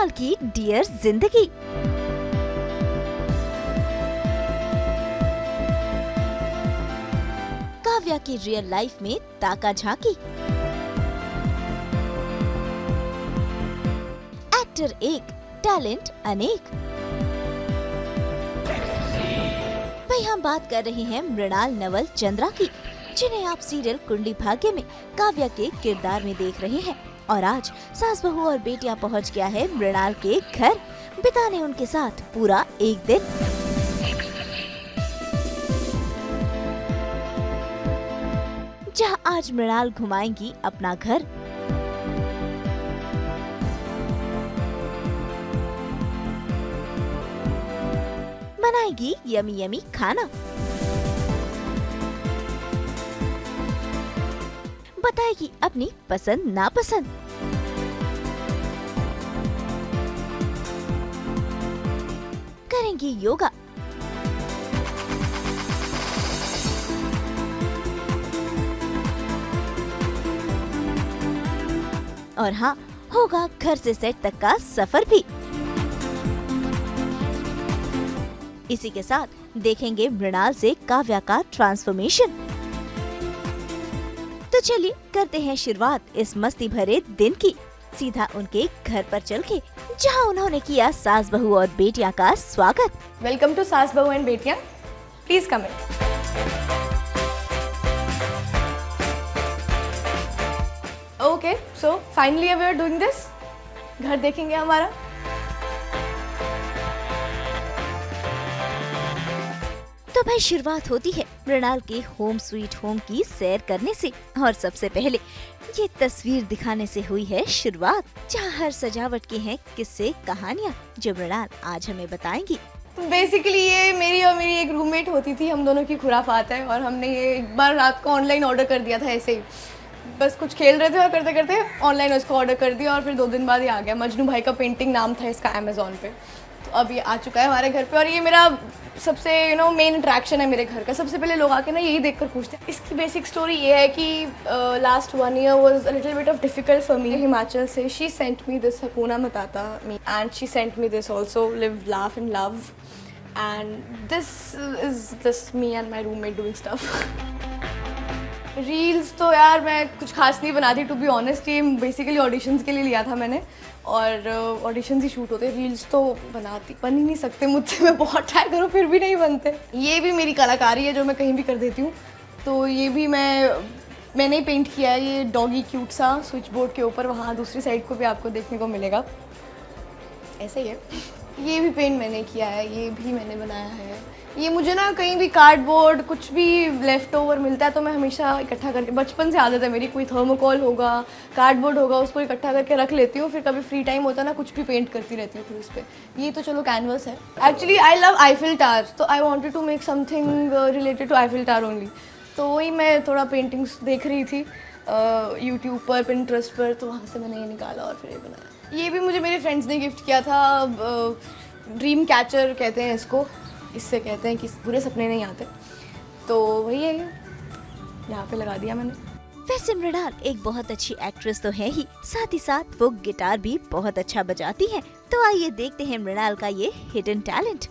मृणाल की डियर जिंदगी। काव्या की रियल लाइफ में ताका झांकी। एक्टर एक, टैलेंट अनेक। भाई हम बात कर रहे हैं मृणाल नवल चंद्रा की, जिन्हें आप सीरियल कुंडली भाग्य में काव्या के किरदार में देख रहे हैं। और आज सास बहू और बेटियां पहुंच गया है मृणाल के घर, बिताने उनके साथ पूरा एक दिन। जहां आज मृणाल घुमाएंगी अपना घर। बनाएगी यमी यमी खाना। बताएगी अपनी पसंद नापसंद। करेंगी योगा। और हाँ, होगा घर से सेट तक का सफर भी। इसी के साथ देखेंगे मृणाल से काव्या का ट्रांसफॉर्मेशन। तो चलिए करते हैं शुरुआत इस मस्ती भरे दिन की, सीधा उनके घर पर चल के, जहाँ उन्होंने किया सास बहू और बेटियां का स्वागत। वेलकम टू सास Bahu and Betiyaan, please come in. Okay, so finally we are doing this. घर देखेंगे हमारा। तो भाई शुरुआत होती है मृणाल के होम स्वीट होम की सैर करने से। और सबसे पहले ये तस्वीर दिखाने से हुई है शुरुआत, जहाँ हर सजावट के हैं किस्से कहानियाँ, जो मृणाल आज हमें बताएंगी। बेसिकली ये मेरी और मेरी एक रूममेट होती थी, हम दोनों की खुराफात है। और हमने ये एक बार रात को ऑनलाइन ऑर्डर कर दिया था, ऐसे ही बस कुछ खेल रहे थे और करते करते ऑनलाइन उसको ऑर्डर कर दिया। और फिर 2 दिन बाद ये आ गया। मजनू भाई का पेंटिंग नाम था इसका अमेज़ॉन पे। तो अब ये आ चुका है हमारे घर पे। और ये मेरा सबसे मेन इंट्रैक्शन है मेरे घर का। सबसे पहले लोग आके ना यही देखकर पूछते हैं। इसकी बेसिक स्टोरी ये है कि last 1 year was a little bit of difficult for me. Himachal से she sent me this Hakuna Matata me and she sent me this also live laugh and love and this is just me and my roommate doing stuff. Reels तो यार मैं कुछ खास नहीं बनाती, to be honest. ये basically auditions के लिए लिया था मैंने, और ऑडिशंस ही शूट होते। रील्स तो बन ही नहीं सकते मुझसे, मैं बहुत ट्राई करूँ फिर भी नहीं बनते। ये भी मेरी कलाकारी है जो मैं कहीं भी कर देती हूँ। तो ये भी मैंने ही पेंट किया है। ये डॉगी क्यूट सा स्विच बोर्ड के ऊपर, वहाँ दूसरी साइड को भी आपको देखने को मिलेगा। ऐसे ही है। ये भी पेंट मैंने किया है, ये भी मैंने बनाया है। ये मुझे ना कहीं भी कार्डबोर्ड कुछ भी लेफ़्ट ओवर मिलता है तो मैं हमेशा इकट्ठा करके, बचपन से आदत है मेरी, कोई थर्मोकोल होगा, कार्डबोर्ड होगा, उसको इकट्ठा करके रख लेती हूँ। फिर कभी फ्री टाइम होता है ना, कुछ भी पेंट करती रहती हूँ फिर उस पर। ये तो चलो कैनवस है। Actually I love Eiffel tower, तो I wanted to make something related to Eiffel tower only. तो वही मैं थोड़ा पेंटिंग्स देख रही थी यूट्यूब पर, पिंटरेस्ट पर, तो वहाँ से मैंने ये निकाला और फिर ये बनाया। ये भी मुझे मेरे फ्रेंड्स ने गिफ्ट किया था। ड्रीम कैचर कहते हैं इसको। इससे कहते हैं कि बुरे सपने नहीं आते। तो वही है, यहाँ पे लगा दिया मैंने। वैसे मृणाल एक बहुत अच्छी एक्ट्रेस तो है ही, साथ ही साथ वो गिटार भी बहुत अच्छा बजाती हैं। तो आइए देखते हैं मृणाल का ये हिडन टैलेंट।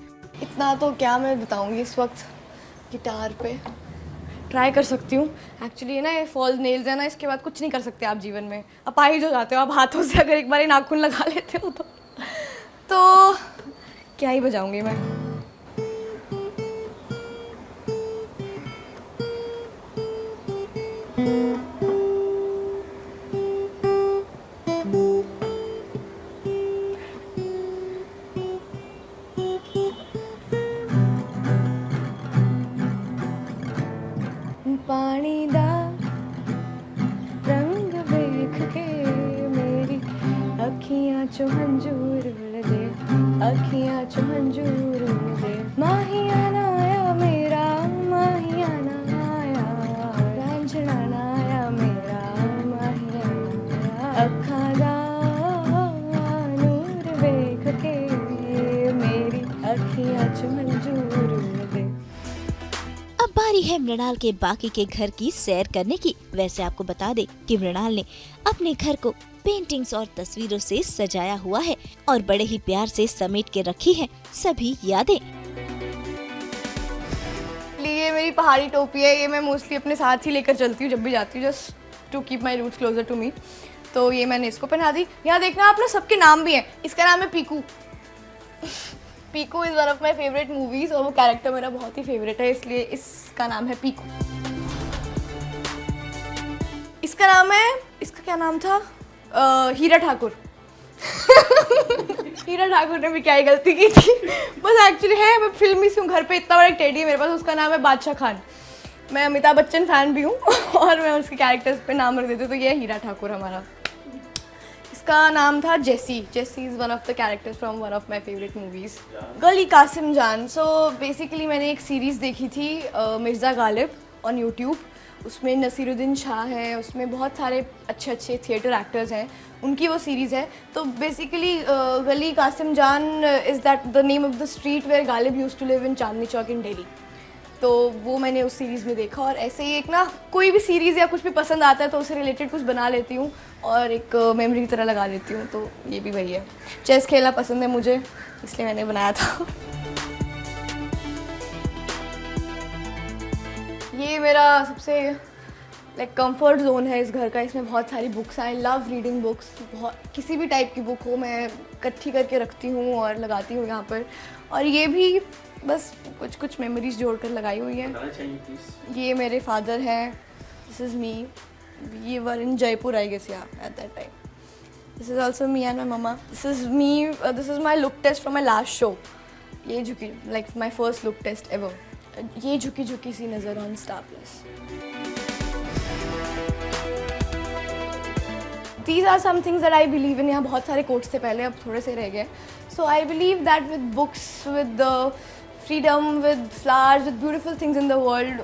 इतना तो क्या मैं बताऊंगी इस वक्त। गिटार पे ट्राई कर सकती हूँ। एक्चुअली ना ये फॉल नेल्स है ना, इसके बाद कुछ नहीं कर सकते आप जीवन में। अपाहिज हो जाते हो आप हाथों से, अगर एक बार नाखून लगा लेते हो तो क्या ही बजाऊंगी मैं। पानी दा रंग वेख के मेरी अखियां चो हंजूर उड़ दे, अखियां चो हंजूर उड़ दे। माहिया ना आया मेरा, माहिया ना आया, रांझना ना आया मेरा, माहिया ना आया। अखा दा नूर वेख के मेरी अखियां चो हंजूर उड़ दे। अब बारी है मृणाल के बाकी के घर की सैर करने की। वैसे आपको बता दे कि मृणाल ने अपने घर को पेंटिंग्स और तस्वीरों से सजाया हुआ है और बड़े ही प्यार से समेट के रखी है सभी यादें। ये मेरी पहाड़ी टोपी है, ये मैं मोस्टली अपने साथ ही लेकर चलती हूँ जब भी जाती हूँ, just to keep my roots closer to me. तो ये मैंने इसको पहना दी। यहाँ देखना आप ना, सबके नाम भी हैं। इसका नाम है Piku. Piku is one of my favourite movies और वो कैरेक्टर मेरा बहुत ही फेवरेट है, इसलिए इसका नाम है पीकू। इसका नाम है, इसका क्या नाम था, हीरा ठाकुर। हीरा ठाकुर ने भी क्या ही गलती की थी, बस एक्चुअली है, मैं फिल्मी सी हूँ, घर पे इतना बड़ा एक टेडी है मेरे पास, उसका नाम है बादशाह खान। मैं अमिताभ बच्चन फ़ैन भी हूँ और मैं उसके कैरेक्टर्स पे नाम रख देती हूँ, तो ये है हीरा ठाकुर हमारा। इसका नाम था Jessie. Jessie is one of the characters from one of my favourite movies, Gali Qasim जान। सो बेसिकली मैंने एक सीरीज़ देखी थी मिर्ज़ा गालिब ऑन यूट्यूब। उसमें नसीरुद्दीन शाह है, उसमें बहुत सारे अच्छे अच्छे थिएटर एक्टर्स हैं, उनकी वो सीरीज़ है। तो basically Gali Qasim Jaan is that the name of the street where Ghalib used to live in Chandni Chowk in Delhi. तो वो मैंने उस सीरीज़ में देखा, और ऐसे ही एक ना कोई भी सीरीज़ या कुछ भी पसंद आता है तो उससे रिलेटेड कुछ बना लेती हूँ और एक मेमोरी की तरह लगा लेती हूँ। तो ये भी वही है। चेस खेलना पसंद है मुझे, इसलिए मैंने बनाया था। ये मेरा सबसे लाइक कंफर्ट जोन है इस घर का। इसमें बहुत सारी बुक्स हैं। I love reading books. बहुत किसी भी टाइप की बुक हो मैं इकट्ठी करके रखती हूँ और लगाती हूँ यहाँ पर। और ये भी बस कुछ कुछ मेमोरीज जोड़कर लगाई हुई है। ये मेरे फादर हैं, दिस इज़ मी, ये were in Jaipur I guess या at that time. This is also me and my mama. This is me, this is my look test from my last show. ये झुकी like my first look test ever. ये झुकी झुकी सी नज़र on Star Plus. These are some things that I believe in. यहाँ बहुत सारे कोट्स थे पहले, अब थोड़े से रह गए। So I believe that with books, with the freedom, with flowers, with beautiful things in the world,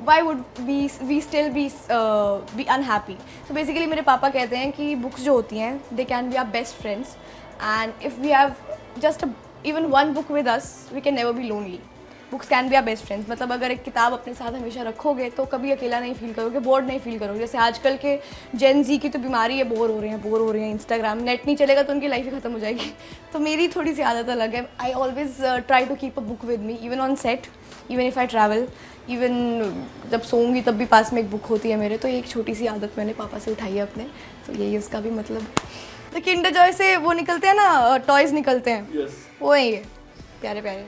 why would we still be unhappy? So basically मेरे पापा कहते हैं कि books जो होती हैं, they can be our best friends, and if we have just even one book with us, we can never be lonely. Books can be our best friends. मतलब अगर एक किताब अपने साथ हमेशा रखोगे तो कभी अकेला नहीं फील करोगे, बोर्ड नहीं फील करोगे। जैसे आजकल के जेन जी की तो बीमारी है, बोर हो रहे हैं, इंस्टाग्राम नेट नहीं चलेगा तो उनकी लाइफ ही ख़त्म हो जाएगी। तो मेरी थोड़ी सी आदत अलग है। I always try to keep a book with me, even on set, even if I travel, even जब सोऊंगी तब भी पास में एक बुक होती है मेरे। तो एक छोटी सी आदत मैंने पापा से उठाई है अपने, तो यही उसका भी मतलब। तो किंडर जॉय से वो निकलते हैं ना, टॉयज़ निकलते हैं, वो है ये प्यारे प्यारे।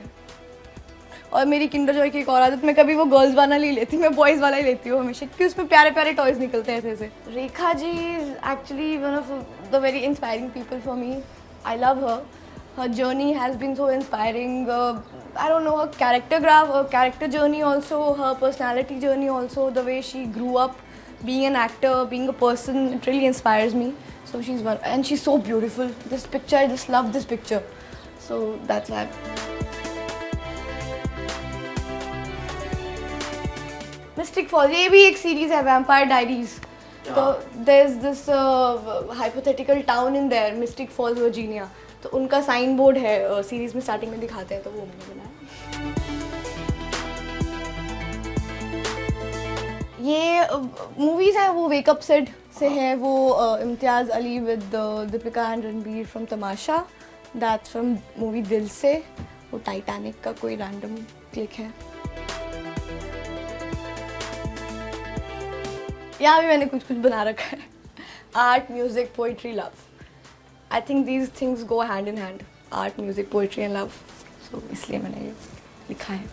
और मेरी किंडर जॉय की एक और आदत, मैं कभी वो गर्ल्स वाला नहीं लेती, मैं बॉयज़ वाला ही लेती हूँ हमेशा, क्योंकि उसमें प्यारे प्यारे टॉयज़ निकलते हैं ऐसे ऐसे। Rekha ji is actually one of the very inspiring people for me. I love her, her journey has been so inspiring. I don't know, her character journey also, her personality journey also, the way she grew up being an actor, being a person, it really inspires me. So she's one, and she's so beautiful. This picture, I just love this picture. So that's why. Mystic Falls, ये भी एक series है, vampire diaries. तो there's this hypothetical town in there, Mystic Falls, Virginia. तो उनका sign board है, series में starting में दिखाते हैं, तो वो मैंने बनाया। ये मूवीज़ हैं, वो वेकअप सेट से है, वो Imtiaz Ali with Deepika and Ranbir from Tamasha, that's from movie Dil Se. वो टाइटैनिक का कोई रैंडम क्लिक है। यहाँ भी मैंने कुछ कुछ बना रखा है। Art, music, poetry, love. I think these things go hand in hand, art, music, poetry and love. So इसलिए मैंने ये लिखा है।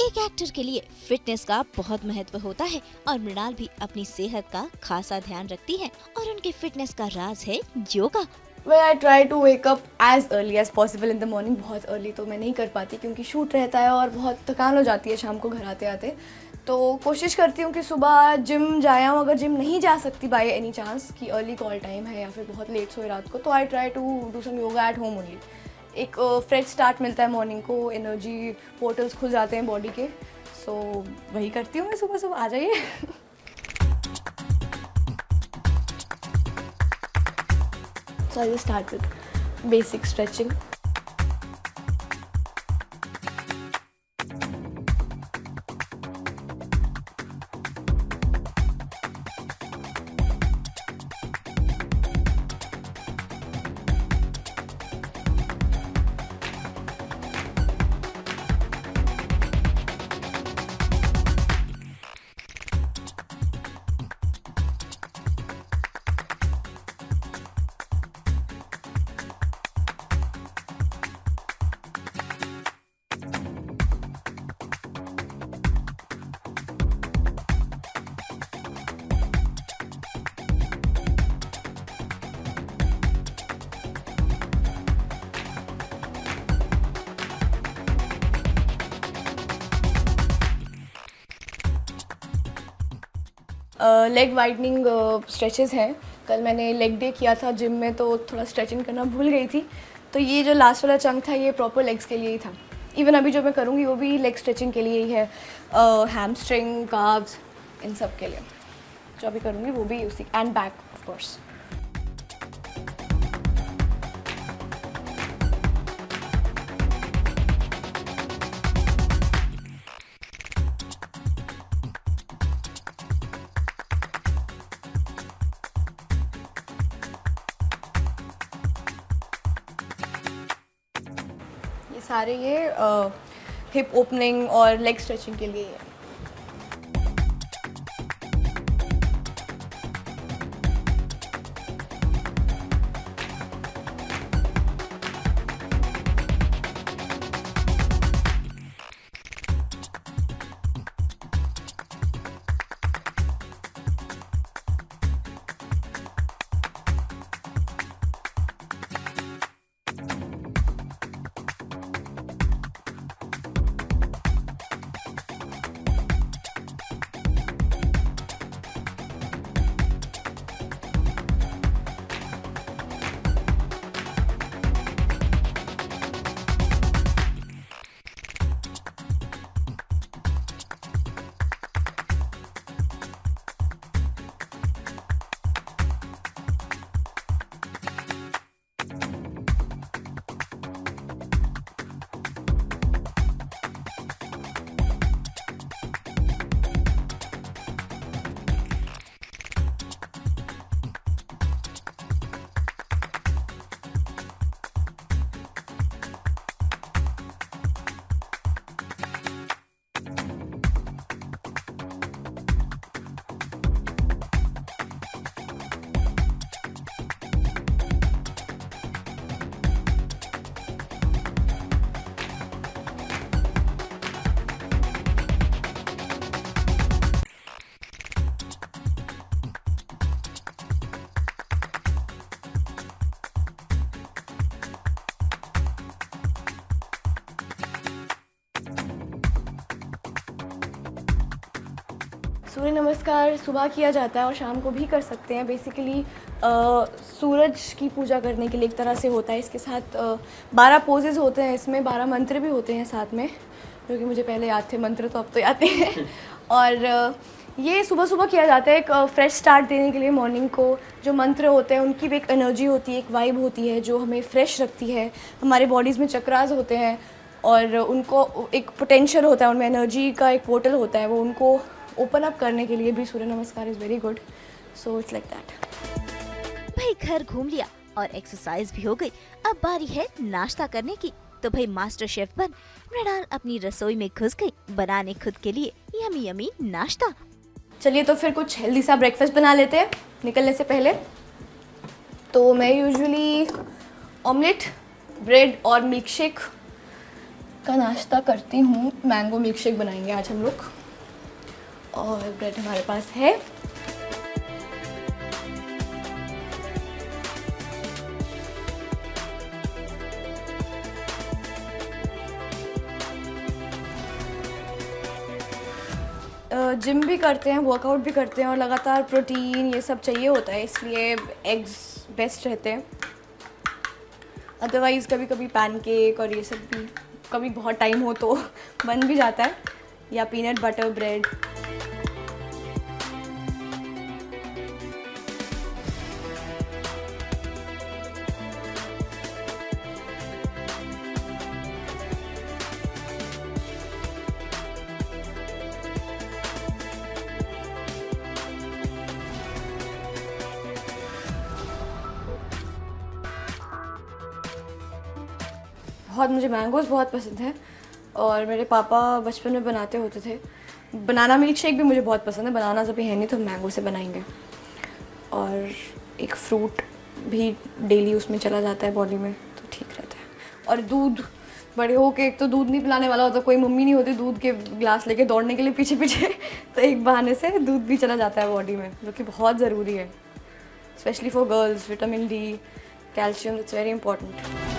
एक एक्टर के लिए फिटनेस का बहुत महत्व होता है और मृणाल भी अपनी सेहत का खासा ध्यान रखती है और उनके फिटनेस का राज है yoga. Well, I try to wake up as early as possible in the morning. बहुत अर्ली तो मैं नहीं कर पाती क्योंकि शूट रहता है और बहुत थकान हो जाती है शाम को घर आते आते। तो कोशिश करती हूँ कि सुबह जिम जाया हूँ। अगर जिम नहीं जा सकती बाय एनी चांस कि अर्ली कॉल टाइम है या फिर बहुत लेट सोए रात को, तो I try to do some yoga at home only. एक फ्रेश स्टार्ट मिलता है मॉर्निंग को, एनर्जी पोर्टल्स खुल जाते हैं बॉडी के। सो वही करती हूँ मैं सुबह सुबह। आ जाइए। So I just start with basic stretching. Leg widening stretches हैं। कल मैंने लेग डे किया था जिम में, तो थोड़ा स्ट्रेचिंग करना भूल गई थी, तो ये जो लास्ट वाला चंक था ये प्रॉपर लेग्स के लिए ही था। इवन अभी जो मैं करूँगी वो भी लेग स्ट्रेचिंग के लिए ही है, हैमस्ट्रिंग, काव्स, इन सब के लिए जो अभी करूँगी वो भी उसी, एंड बैक ऑफ कोर्स। ये सारे ये हिप ओपनिंग और लेग स्ट्रेचिंग के लिए है। सूर्य नमस्कार सुबह किया जाता है और शाम को भी कर सकते हैं। बेसिकली सूरज की पूजा करने के लिए एक तरह से होता है। इसके साथ 12 पोजेज होते हैं, इसमें 12 मंत्र भी होते हैं साथ में, जो कि मुझे पहले याद थे मंत्र, तो अब तो याद नहीं है। और ये सुबह सुबह किया जाता है एक फ्रेश स्टार्ट देने के लिए मॉर्निंग को। जो मंत्र होते हैं उनकी भी एक एनर्जी होती है, एक वाइब होती है जो हमें फ्रेश रखती है। हमारे बॉडीज़ में चक्रास होते हैं और उनको एक पोटेंशियल होता है, उनमें एनर्जी का एक पोर्टल होता है, वो उनको ओपन अप करने के लिए भी सूर्य नमस्कार is very good. So it's like that. भाई घर घूम लिया और एक्सरसाइज भी हो गई, अब बारी है नाश्ता करने की। तो भाई मास्टर शेफ बन मृणाल अपनी रसोई में घुस गई बनाने खुद के लिए यमी यमी नाश्ता। चलिए तो फिर कुछ हेल्दी सा ब्रेकफास्ट बना लेते हैं निकलने से पहले। तो मैं यूजुअली ऑमलेट, ब्रेड और मिल्क शेक का नाश्ता करती हूँ। मैंगो मिल्क शेक बनाएंगे आज हम लोग, और ब्रेड हमारे पास है। जिम भी करते हैं, वर्कआउट भी करते हैं और लगातार प्रोटीन ये सब चाहिए होता है, इसलिए एग्स बेस्ट रहते हैं। अदरवाइज़ कभी कभी पैनकेक और ये सब भी कभी बहुत टाइम हो तो बन भी जाता है, या पीनट बटर ब्रेड। बहुत मुझे मैंगोज़ बहुत पसंद है और मेरे पापा बचपन में बनाते होते थे। बनाना मिल्क शेक भी मुझे बहुत पसंद है। बनाना जब भी है नहीं तो मैंगो से बनाएंगे। और एक फ्रूट भी डेली उसमें चला जाता है बॉडी में, तो ठीक रहता है। और दूध, बड़े हो के एक तो दूध नहीं पिलाने वाला होता, कोई मम्मी नहीं होती दूध के ग्लास लेके दौड़ने के लिए पीछे पीछे तो एक बहाने से दूध भी चला जाता है बॉडी में, जो कि बहुत ज़रूरी है, specially for girls. Vitamin D, calcium, it's very important.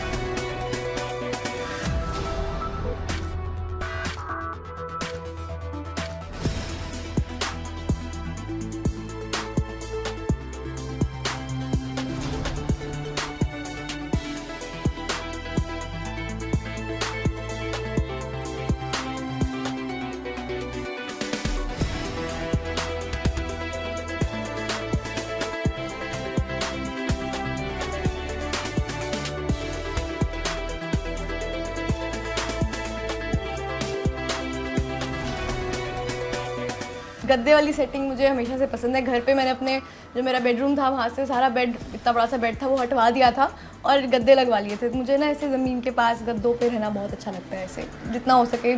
गद्दे वाली सेटिंग मुझे हमेशा से पसंद है। घर पे मैंने अपने जो मेरा बेडरूम था वहाँ से सारा बेड, इतना बड़ा सा बेड था, वो हटवा दिया था और गद्दे लगवा लिए थे। मुझे ना ऐसे ज़मीन के पास गद्दों पे रहना बहुत अच्छा लगता है, ऐसे जितना हो सके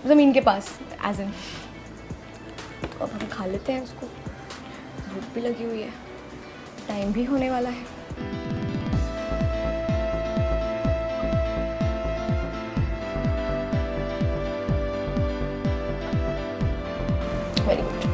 ज़मीन के पास एज इन। तो अब हम खा लेते हैं उसको, भूख भी लगी हुई है, टाइम भी होने वाला है। Very good.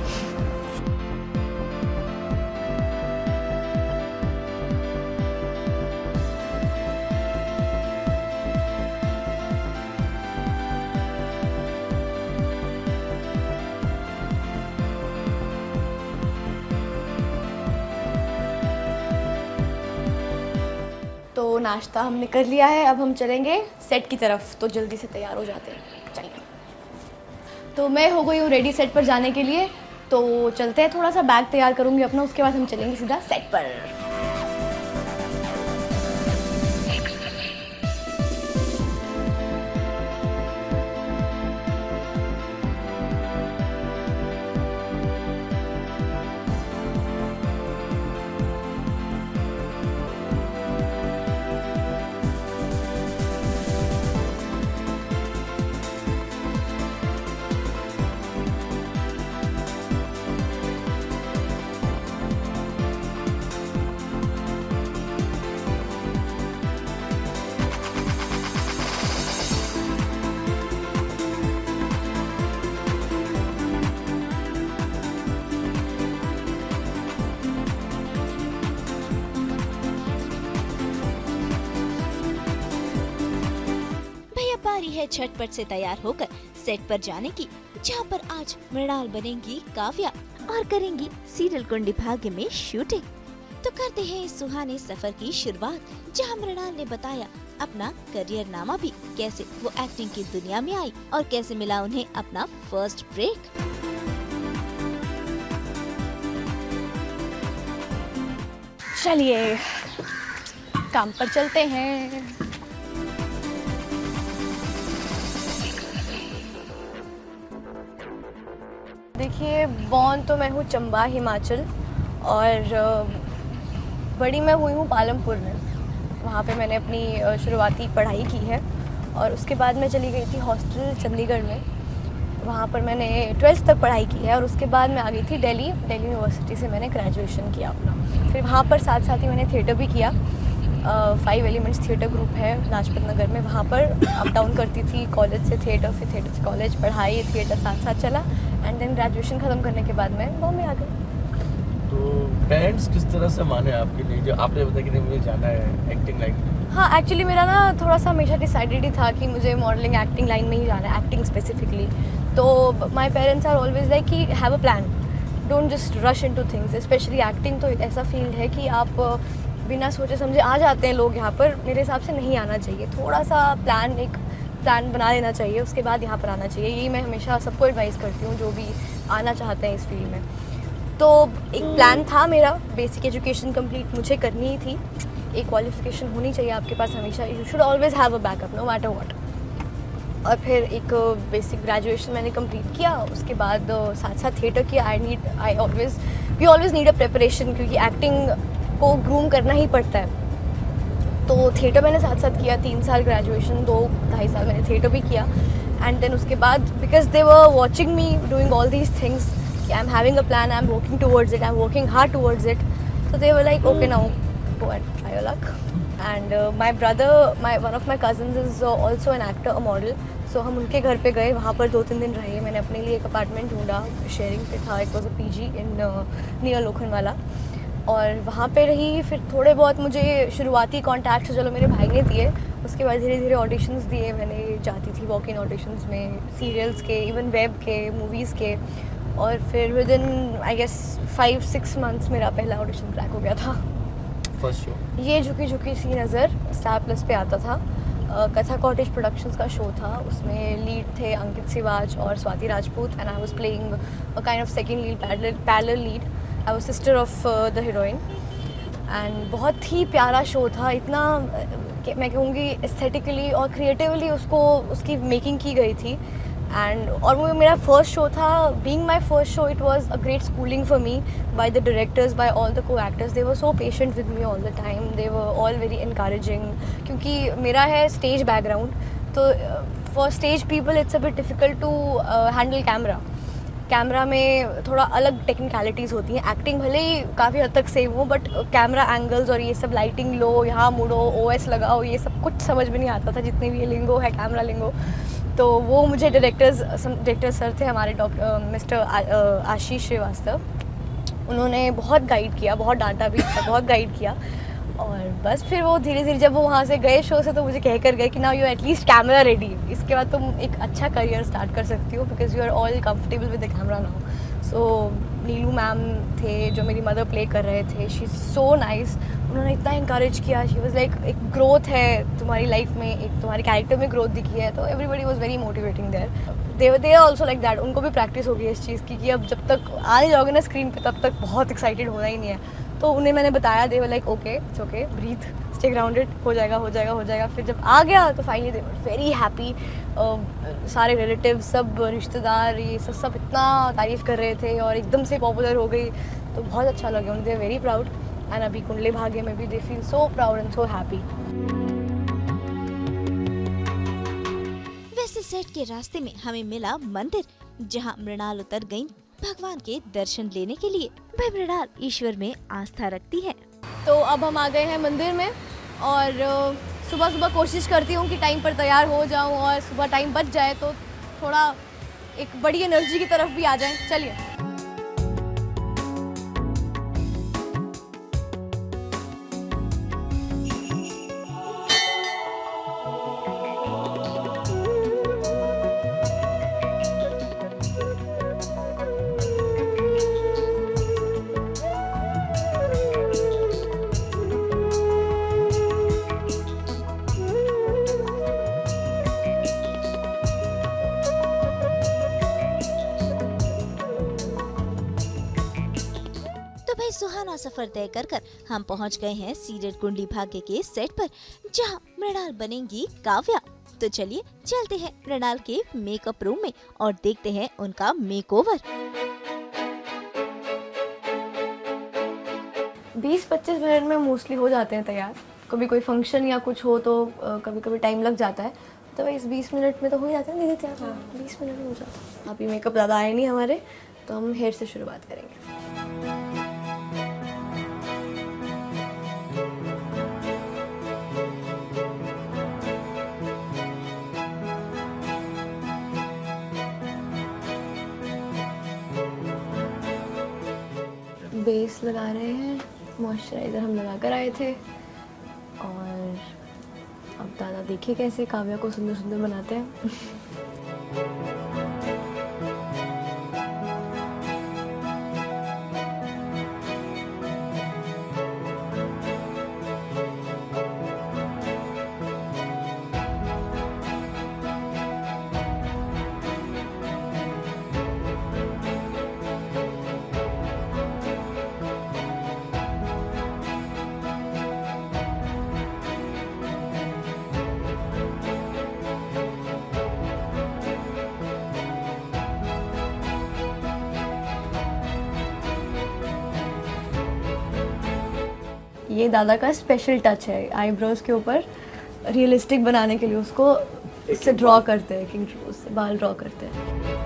तो नाश्ता हमने कर लिया है, अब हम चलेंगे सेट की तरफ, तो जल्दी से तैयार हो जाते हैं। चलिए, तो मैं हो गई हूँ रेडी सेट पर जाने के लिए, तो चलते हैं। थोड़ा सा बैग तैयार करूँगी अपना, उसके बाद हम चलेंगे सीधा सेट पर। बारी है झटपट से तैयार होकर सेट पर जाने की, जहाँ पर आज मृणाल बनेंगी काव्या और करेंगी सीरियल कुंडी भाग्य में शूटिंग। तो करते हैं इस सुहाने सफर की शुरुआत, जहाँ मृणाल ने बताया अपना करियर नामा भी, कैसे वो एक्टिंग की दुनिया में आई और कैसे मिला उन्हें अपना फर्स्ट ब्रेक। चलिए काम पर चलते हैं। देखिए, बॉर्न तो मैं हूँ चंबा हिमाचल, और बड़ी मैं हुई हूँ पालमपुर में। वहाँ पे मैंने अपनी शुरुआती पढ़ाई की है, और उसके बाद मैं चली गई थी हॉस्टल चंडीगढ़ में। वहाँ पर मैंने 12th तक पढ़ाई की है, और उसके बाद मैं आ गई थी दिल्ली यूनिवर्सिटी से मैंने ग्रेजुएशन किया अपना। फिर वहाँ पर साथ साथ ही मैंने थिएटर भी किया। 5 एलिमेंट्स थिएटर ग्रुप है लाजपत नगर में, वहाँ पर अप डाउन करती थी, कॉलेज से थिएटर, फिर थिएटर से कॉलेज, पढ़ाई थिएटर साथ साथ चला, एंड देन ग्रेजुएशन ख़त्म करने के बाद मैं बॉम्बे आ गई। तो पेरेंट्स किस तरह से माने आपके लिए, जो आपने बताया कि नहीं मुझे जाना है एक्टिंग लाइन में? हाँ, एक्चुअली मेरा ना थोड़ा सा हमेशा डिसाइडेड ही था कि मुझे मॉडलिंग एक्टिंग लाइन में ही जाना है, एक्टिंग स्पेसिफिकली। तो my parents are always like कि have a plan, don't just rush into things. Especially acting तो एक ऐसा फील्ड है कि आप बिना सोचे समझे आ जाते हैं लोग यहाँ पर, मेरे हिसाब से नहीं आना चाहिए। थोड़ा सा एक प्लान बना लेना चाहिए, उसके बाद यहाँ पर आना चाहिए। यही मैं हमेशा सबको एडवाइस करती हूँ जो भी आना चाहते हैं इस फील्ड में। तो एक प्लान था मेरा, बेसिक एजुकेशन कंप्लीट मुझे करनी ही थी। एक क्वालिफिकेशन होनी चाहिए आपके पास हमेशा, you should always have a backup no matter what. और फिर एक बेसिक ग्रेजुएशन मैंने कंप्लीट किया, उसके बाद साथ साथ थिएटर किया। We always need a preparation, क्योंकि एक्टिंग को ग्रूम करना ही पड़ता है। तो थिएटर मैंने साथ साथ किया 3 साल ग्रेजुएशन, 2-2.5 साल मैंने थिएटर भी किया। एंड देन उसके बाद because they were watching me doing all these things, कि I am having a plan, I am working towards it, I am working hard towards it, so they were like, okay, now go and try your luck. And my brother, one of my cousins is also an actor, a model. So हम उनके घर पे गए, वहाँ पर 2-3 दिन रहे। मैंने अपने लिए एक अपार्टमेंट ढूंढा, शेयरिंग पे था। It was a PG in near Lokhandwala, और वहाँ पे रही। फिर थोड़े बहुत मुझे शुरुआती कॉन्टैक्ट्स चलो मेरे भाई ने दिए, उसके बाद धीरे धीरे ऑडिशंस दिए। मैंने जाती थी वॉक इन ऑडिशंस में, सीरियल्स के, इवन वेब के, मूवीज़ के। और फिर within I guess 5-6 months मेरा पहला ऑडिशन क्रैक हो गया था। फर्स्ट शो ये झुकी झुकी सी नज़र स्टार+ पे आता था, कथा कॉटेज प्रोडक्शंस का शो था। उसमें लीड थे अंकित सिवाज और Swati Rajput, and I was playing a kind of second lead, parallel lead. I was sister of the heroine, and बहुत ही प्यारा शो था। इतना मैं कहूँगी एस्थेटिकली और क्रिएटिवली उसकी मेकिंग की गई थी। एंड और वो मेरा फर्स्ट शो था. Being my first show, it was a great schooling for me by the directors, by all the co actors. They were so patient with me all the time. They were all very encouraging. क्योंकि मेरा है stage background, तो for stage people it's a bit difficult to handle camera में थोड़ा अलग technicalities होती हैं. Acting भले ही काफ़ी हद तक सेम हो, बट कैमरा एंगल्स और ये सब, लाइटिंग लो, यहाँ मुड़ो, OS लगाओ, ये सब कुछ समझ में नहीं आता था. जितने भी ये लिंगो है, कैमरा लिंगो, तो वो मुझे डायरेक्टर सर थे हमारे, मिस्टर आशीष श्रीवास्तव. उन्होंने बहुत गाइड किया, बहुत डांटा भी, बहुत गाइड किया. और बस फिर वो धीरे धीरे जब वो वहाँ से गए शो से, तो मुझे कह कर गए कि now you at least camera ready. इसके बाद तुम एक अच्छा करियर स्टार्ट कर सकती हो, because you are all comfortable with the camera now. So Neelu ma'am थे जो मेरी मदर प्ले कर रहे थे. She is so nice. उन्होंने इतना इंकरेज किया. शी वाज लाइक एक ग्रोथ है तुम्हारी लाइफ में, एक तुम्हारे कैरेक्टर में ग्रोथ दिखी है. तो everybody was very motivating there. They are also like that. उनको भी प्रैक्टिस हो गई इस चीज़ की कि अब जब तक आ नहीं जाओगे ना स्क्रीन पे, तब तक बहुत एक्साइटेड होना ही नहीं है. तो उन्हें मैंने बताया, they were like okay, it's okay, breathe, stay grounded, हो जाएगा. फिर जब आ गया तो finally they were very happy. सारे रिलेटिव, सब रिश्तेदार, ये सब इतना तारीफ़ कर रहे थे और एकदम से पॉपुलर हो गई. तो बहुत अच्छा लगा उन्हें. They are very proud. And अभी कुंडली भाग्य में भी they feel so proud and so happy. वैसे सेट के रास्ते में हमें मिला मंदिर, जहां मृणाल उतर गईं भगवान के दर्शन लेने के लिए. वह मृणाल ईश्वर में आस्था रखती है. तो अब हम आ गए हैं मंदिर में, और सुबह सुबह कोशिश करती हूँ कि टाइम पर तैयार हो जाऊँ, और सुबह टाइम बच जाए तो थोड़ा एक बड़ी एनर्जी की तरफ भी आ जाए. चलिए. तो भाई सुहाना सफर तय कर हम पहुंच गए हैं सीरियल कुंडली भाग्य के सेट पर, जहां मृणाल बनेंगी काव्या. तो चलिए चलते हैं मृणाल के मेकअप रूम में और देखते हैं उनका मेकओवर. 20-25 मिनट में मोस्टली हो जाते हैं तैयार. कभी कोई फंक्शन या कुछ हो तो कभी कभी टाइम लग जाता है. तो इस 20 मिनट में तो हो जाता है दीदी तैयार. 20 मिनट में हो जाता है. अभी मेकअप ज़्यादा आए नहीं हमारे, तो हम हेयर से शुरुआत करेंगे. बेस लगा रहे हैं. मॉइस्चराइज़र हम लगा कर आए थे, और अब दादा देखिए कैसे काव्या को सुंदर सुंदर बनाते हैं. ये दादा का स्पेशल टच है. आईब्रोज के ऊपर रियलिस्टिक बनाने के लिए उसको इससे ड्रॉ करते हैं, किंग रोज से बाल ड्रॉ करते हैं.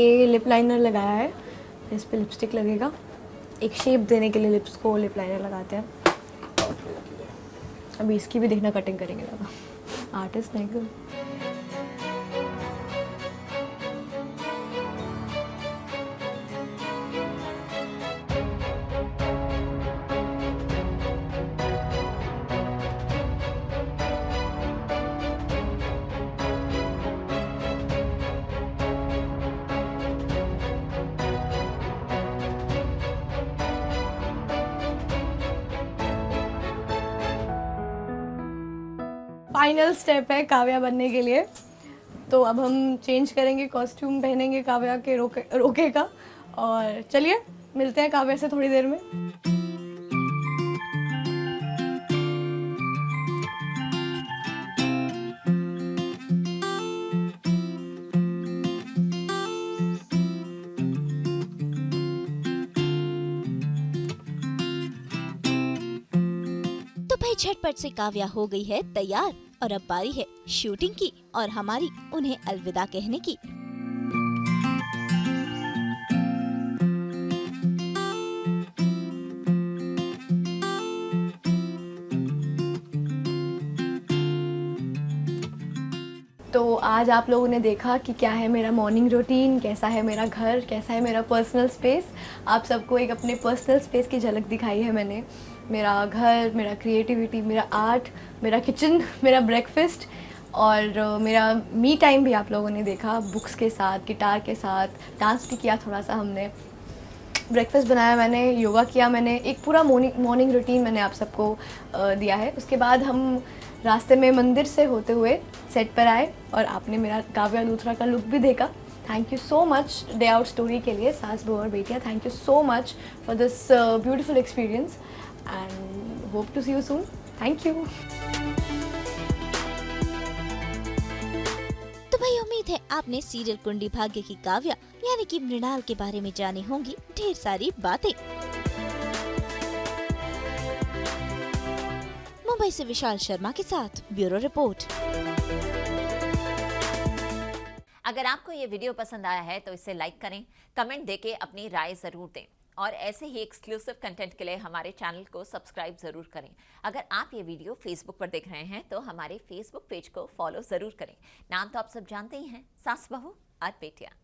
ये लिप लाइनर लगाया है, इस पे लिपस्टिक लगेगा. एक शेप देने के लिए लिप्स को लिप लाइनर लगाते हैं. अभी इसकी भी देखना कटिंग करेंगे दादा. आर्टिस्ट नहीं एकदम. फाइनल स्टेप है काव्या बनने के लिए। तो अब हम चेंज करेंगे, कॉस्ट्यूम पहनेंगे काव्या के रोके का, और चलिए मिलते हैं काव्या से थोड़ी देर में। तो भाई झटपट से काव्या हो गई है तैयार और अब बारी है शूटिंग की और हमारी उन्हें अलविदा कहने की। तो आज आप लोगों ने देखा कि क्या है मेरा मॉर्निंग रूटीन, कैसा है मेरा घर, कैसा है मेरा पर्सनल स्पेस। आप सबको एक अपने पर्सनल स्पेस की झलक दिखाई है मैंने। मेरा घर, मेरा क्रिएटिविटी, मेरा आर्ट, मेरा किचन, मेरा ब्रेकफास्ट और मेरा मी टाइम भी आप लोगों ने देखा, बुक्स के साथ, गिटार के साथ, डांस भी किया थोड़ा सा हमने, ब्रेकफास्ट बनाया मैंने, योगा किया मैंने, एक पूरा मॉर्निंग रूटीन मैंने आप सबको दिया है। उसके बाद हम रास्ते में मंदिर से होते हुए सेट पर आए और आपने मेरा काव्या लूथरा का लुक भी देखा। Thank you so much day out story के लिए, सास बहू और Betiyaan. Thank you so much for this beautiful experience and hope to see you soon. Thank you. तो भाई उम्मीद है आपने सीरियल कुंडी भाग्य की काव्या यानी कि मृणाल के बारे में जानी होंगी ढेर सारी बातें। मुंबई से विशाल शर्मा के साथ ब्यूरो रिपोर्ट। अगर आपको ये वीडियो पसंद आया है तो इसे लाइक करें, कमेंट देके अपनी राय जरूर दें और ऐसे ही एक्सक्लूसिव कंटेंट के लिए हमारे चैनल को सब्सक्राइब जरूर करें। अगर आप ये वीडियो फेसबुक पर देख रहे हैं तो हमारे फेसबुक पेज को फॉलो जरूर करें। नाम तो आप सब जानते ही हैं, सास बहू और बेटियां।